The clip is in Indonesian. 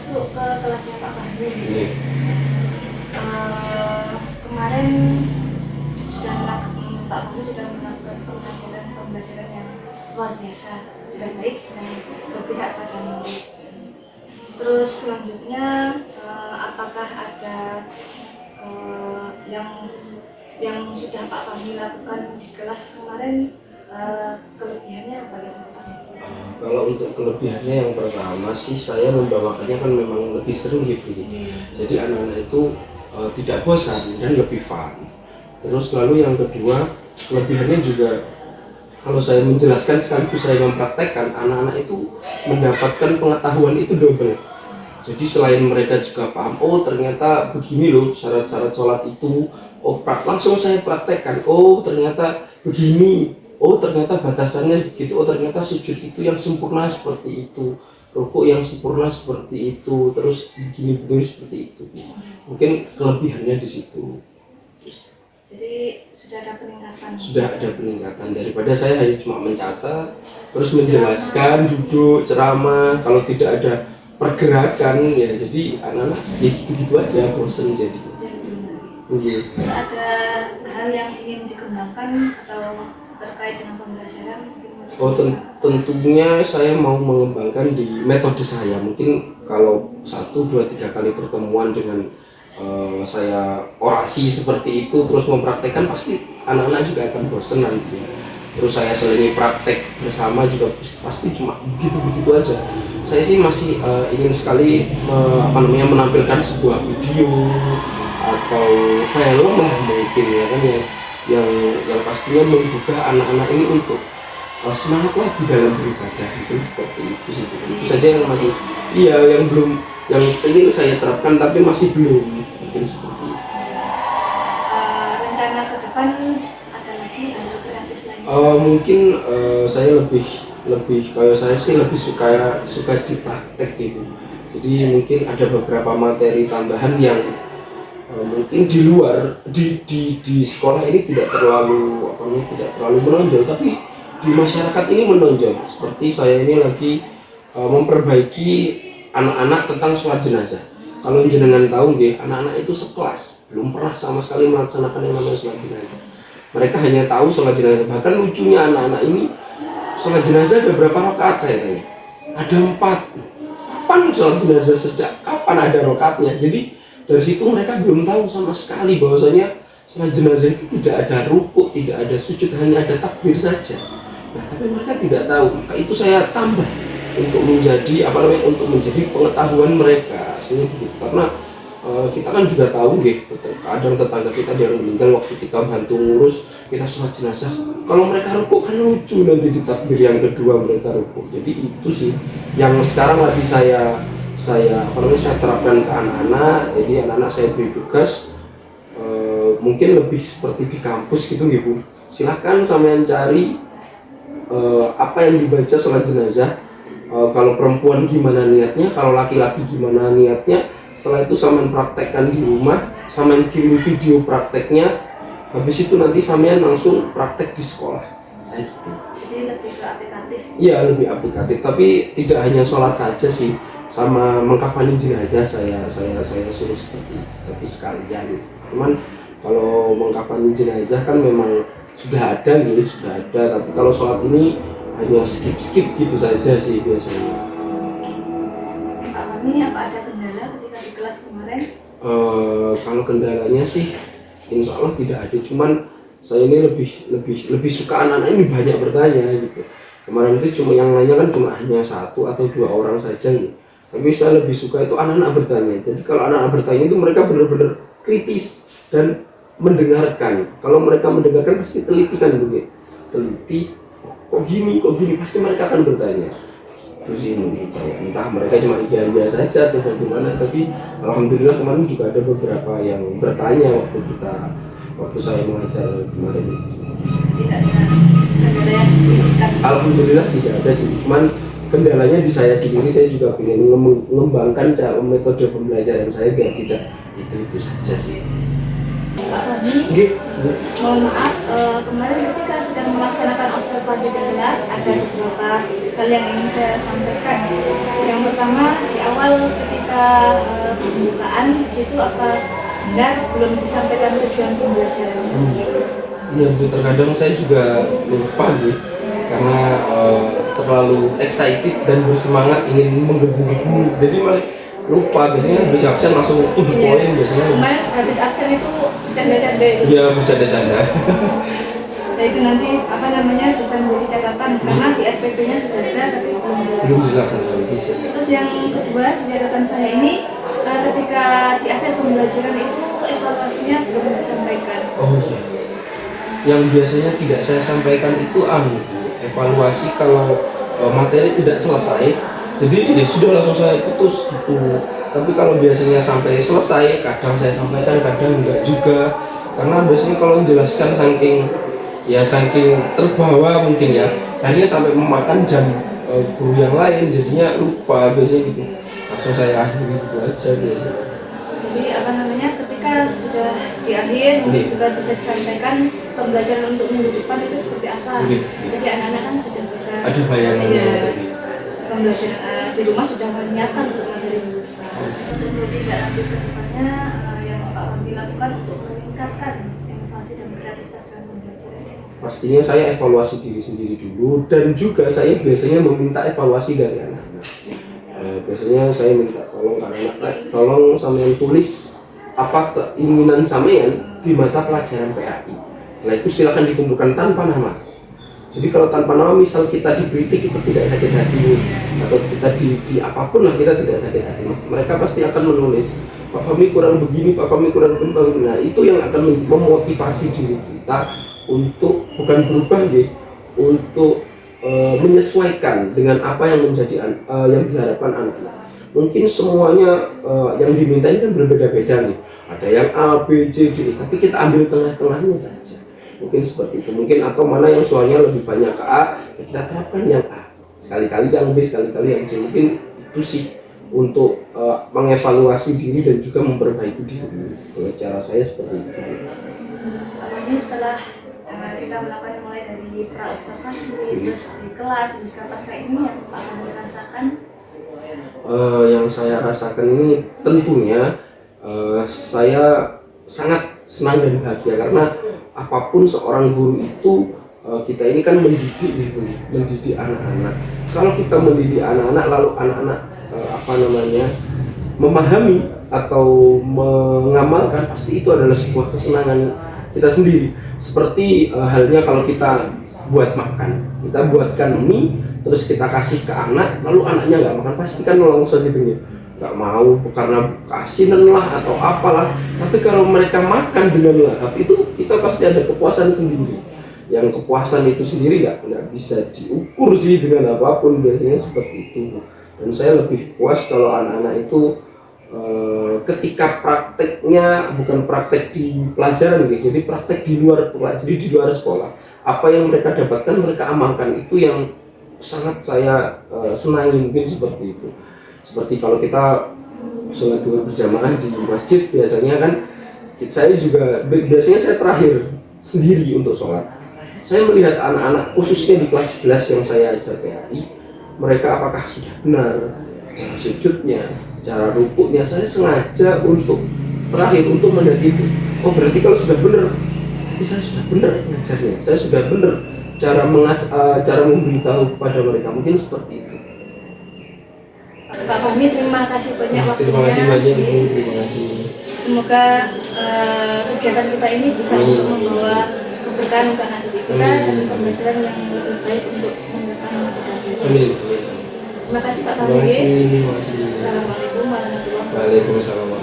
masuk ke kelasnya Pak Fahmi. Ini. Kemarin Pak Fahmi sudah melakukan pembelajaran yang luar biasa, sudah baik dan berpihak pada murid. Terus selanjutnya apakah ada yang sudah Pak Fahmi lakukan di kelas kemarin, kelebihannya apa ya Pak? Kalau untuk kelebihannya yang pertama sih saya membawakannya kan memang lebih sering gitu. Jadi anak-anak itu tidak bosan dan lebih fun. Terus lalu yang kedua, kelebihannya juga kalau saya menjelaskan sekaligus saya mempraktekkan, anak-anak itu mendapatkan pengetahuan itu double. Jadi selain mereka juga paham, oh ternyata begini loh syarat-syarat sholat itu, oh langsung saya praktekkan, oh ternyata begini, oh ternyata batasannya begitu, oh ternyata sujud itu yang sempurna seperti itu, rukuk yang sempurna seperti itu, terus begini seperti itu. Mungkin kelebihannya di situ. Jadi sudah ada peningkatan. Sudah ada peningkatan daripada saya hanya cuma mencatat, terus menjelaskan, duduk, ceramah, kalau tidak ada pergerakan ya jadi anak-anak ya gitu-gitu aja, bosan jadi. Terus ada hal yang ingin dikembangkan atau terkait dengan pembelajaran mungkin? Oh tentunya saya mau mengembangkan di metode saya. Mungkin kalau 1, 2, 3 kali pertemuan dengan saya orasi seperti itu terus mempraktekkan, pasti anak-anak juga akan bosan nanti ya. Terus saya selingi praktek bersama juga pasti cuma begitu-begitu aja. Saya sih masih ingin sekali menampilkan sebuah video atau film lah mungkin ya kan yang pastinya menggugah anak-anak ini untuk semangat lagi dalam beribadah, itu seperti itu sih. Itu saja yang masih yang belum, yang ingin saya terapkan tapi masih belum, mungkin seperti itu. Rencana ke depan ada lagi hal kreatif lain? Mungkin saya lebih kayak saya sih lebih suka di praktek gitu. Jadi mungkin ada beberapa materi tambahan yang mungkin di luar di sekolah ini tidak terlalu menonjol, tapi di masyarakat ini menonjol. Seperti saya ini lagi memperbaiki anak-anak tentang sholat jenazah. Kalau jenengan tahu nggih, anak-anak itu sekelas belum pernah sama sekali melaksanakan yang namanya sholat jenazah. Mereka hanya tahu sholat jenazah. Bahkan lucunya anak-anak ini sholat jenazah ada berapa rakaat saya tanya? Ada 4. Kapan sholat jenazah, sejak kapan ada rakaatnya? Jadi dari situ mereka belum tahu sama sekali bahwasanya sholat jenazah itu tidak ada rukuk, tidak ada sujud, hanya ada takbir saja. Nah, tapi mereka tidak tahu. Maka itu saya tambah untuk menjadi untuk menjadi pengetahuan mereka. Sehingga begitu. Karena kita kan juga tahu kadang tetangga kita yang meninggal waktu kita bantu ngurus, kita sholat jenazah, kalau mereka rukuk kan lucu nanti di takbir yang kedua mereka rukuk. Jadi itu sih yang sekarang lagi saya terapkan ke anak-anak. Jadi anak-anak saya beri tugas mungkin lebih seperti di kampus gitu Bu. Silahkan sampean cari apa yang dibaca sholat jenazah. Kalau perempuan gimana niatnya, kalau laki-laki gimana niatnya. Setelah itu sampean praktekkan di rumah, sampean kirim video prakteknya. Habis itu nanti sampean langsung praktek di sekolah. Saya gitu. Jadi lebih ke aplikatif. Iya, lebih aplikatif, tapi tidak hanya sholat saja sih. Sama mengkafani jenazah saya suruh seperti itu, tapi sekalian. Cuman kalau mengkafani jenazah kan memang sudah ada, tapi kalau sholat ini hanya skip gitu saja sih biasanya. Pak Fahmi, apa ada kendala ketika di kelas kemarin? Kalau kendalanya sih insya Allah tidak ada, cuman saya ini lebih suka anak-anak ini banyak bertanya gitu. Kemarin itu cuma yang lainnya kan cuma hanya 1 atau 2 orang saja nih. Tapi saya lebih suka itu anak-anak bertanya. Jadi kalau anak-anak bertanya itu mereka benar-benar kritis dan mendengarkan. Kalau mereka mendengarkan pasti teliti kan begitu. Teliti, kok gini, pasti mereka akan bertanya. Itu sih menurut saya. Entah mereka cuma iya saja atau bagaimana, tapi alhamdulillah kemarin juga ada beberapa yang bertanya waktu saya mengajar kemarin. Tidak ada kendala yang signifikan. Alhamdulillah tidak ada sih. Cuman kendalanya di saya sendiri, saya juga ingin mengembangkan cara metode pembelajaran saya biar tidak itu saja sih. Pak Fahmi, mohon maaf, kemarin ketika sudah melaksanakan observasi di kelas, ada beberapa hal yang ingin saya sampaikan. Yang pertama, di awal ketika pembukaan di situ apa benar belum disampaikan tujuan pembelajarannya. Iya Bu, terkadang saya juga lupa nih karena terlalu excited dan bersemangat ingin menggebu-gebu, jadi malah lupa. Biasanya habis absen langsung to the point biasanya. Kemarin habis absen itu bercanda-canda itu. Iya, bercanda-canda. Nah itu nanti apa namanya bisa menjadi catatan karena di RPP-nya sudah ada tapi belum Belum dilaksanakan. dilaksanakan bisa. Terus yang kedua catatan saya ini ketika di akhir pembelajaran itu evaluasinya belum disampaikan. Oh iya. Yang biasanya tidak saya sampaikan itu evaluasi kalau materi tidak selesai. Jadi ya sudah langsung saya putus gitu. Tapi kalau biasanya sampai selesai, kadang saya sampaikan, kadang enggak juga. Karena biasanya kalau menjelaskan saking terbawa mungkin ya, akhirnya sampai memakan jam guru yang lain, jadinya lupa biasanya gitu. Langsung saya akhiri gitu aja biasanya. Jadi apa namanya ketika sudah di akhir mungkin juga bisa disampaikan pembelajaran untuk minggu depan itu seperti apa. Jadi anak-anak kan sudah bisa Ada bayangannya. Pembelajaran di rumah sudah menyiapkan untuk materi minggu depan. Terus untuk tidak lanjut ke depannya yang Pak Wandi lakukan untuk meningkatkan inovasi dan kreativitas dalam pembelajaran. Pastinya saya evaluasi diri sendiri dulu, dan juga saya biasanya meminta evaluasi dari anak-anak. Biasanya saya minta tolong ke anak-anak, tolong sampean tulis apa keinginan sampean di mata pelajaran PAI. Setelah itu silakan dikumpulkan tanpa nama. Jadi kalau tanpa nama, misal kita dikritik itu tidak sakit hati, atau kita di apapun lah kita tidak sakit hati. Mereka pasti akan menulis, Pak Fahmi kurang begini, Pak Fahmi kurang begini. Nah itu yang akan memotivasi diri kita untuk bukan berubah deh, untuk menyesuaikan dengan apa yang menjadi yang diharapkan anak-anak. Mungkin semuanya yang diminta ini kan berbeda-beda nih. Ada yang A, B, C, D, tapi kita ambil tengah-tengahnya saja. Mungkin seperti itu. Mungkin atau mana yang soalnya lebih banyak ke A, ya kita terapkan yang A. Sekali-kali yang B, sekali-kali yang C. Mungkin itu sih untuk mengevaluasi diri dan juga memperbaiki diri. Kalau cara saya seperti itu. Ini setelah kita melakukan mulai dari pra-observasi, terus di kelas, dan juga pasca ini yang Pak Wandi rasakan? Yang saya rasakan ini tentunya saya sangat senang dan bahagia, karena apapun seorang guru itu kita ini kan mendidik anak-anak. Kalau kita mendidik anak-anak lalu anak-anak memahami atau mengamalkan, pasti itu adalah sebuah kesenangan kita sendiri. Seperti halnya kalau kita buat makan, kita buatkan mie terus kita kasih ke anak, lalu anaknya nggak makan, pasti kan langsung gitu ya, nggak mau karena kasinan lah atau apalah. Tapi kalau mereka makan dengan lahap, itu kita pasti ada kepuasan sendiri. Yang kepuasan itu sendiri nggak bisa diukur sih dengan apapun, biasanya seperti itu. Dan saya lebih puas kalau anak-anak itu ketika prakteknya bukan praktek di pelajaran guys, jadi praktek di luar jadi di luar sekolah, apa yang mereka dapatkan mereka amalkan, itu yang sangat saya senangi. Mungkin seperti itu. Seperti kalau kita sholat duhur berjamaah di masjid, biasanya kan saya juga biasanya saya terakhir sendiri untuk sholat. Saya melihat anak-anak khususnya di kelas 11 yang saya ajar PAI, mereka apakah sudah benar cara sujudnya, cara rukuknya. Saya sengaja untuk terakhir untuk melihat itu. Oh berarti kalau sudah benar, berarti saya sudah benar mengajarnya, saya sudah benar cara memberitahu kepada mereka. Mungkin seperti itu. Pak Fahmi, terima kasih banyak waktunya. Terima kasih banyak Bu, terima kasih. Semoga kegiatan kita ini bisa untuk membawa keberkahan untuk anak didik kita dan pembelajaran yang lebih baik untuk mengembangkan mencegah belajar. Amin. Terima kasih Pak Terima Fahmi. kasih. Assalamualaikum warahmatullahi wabarakatuh. Waalaikumsalam.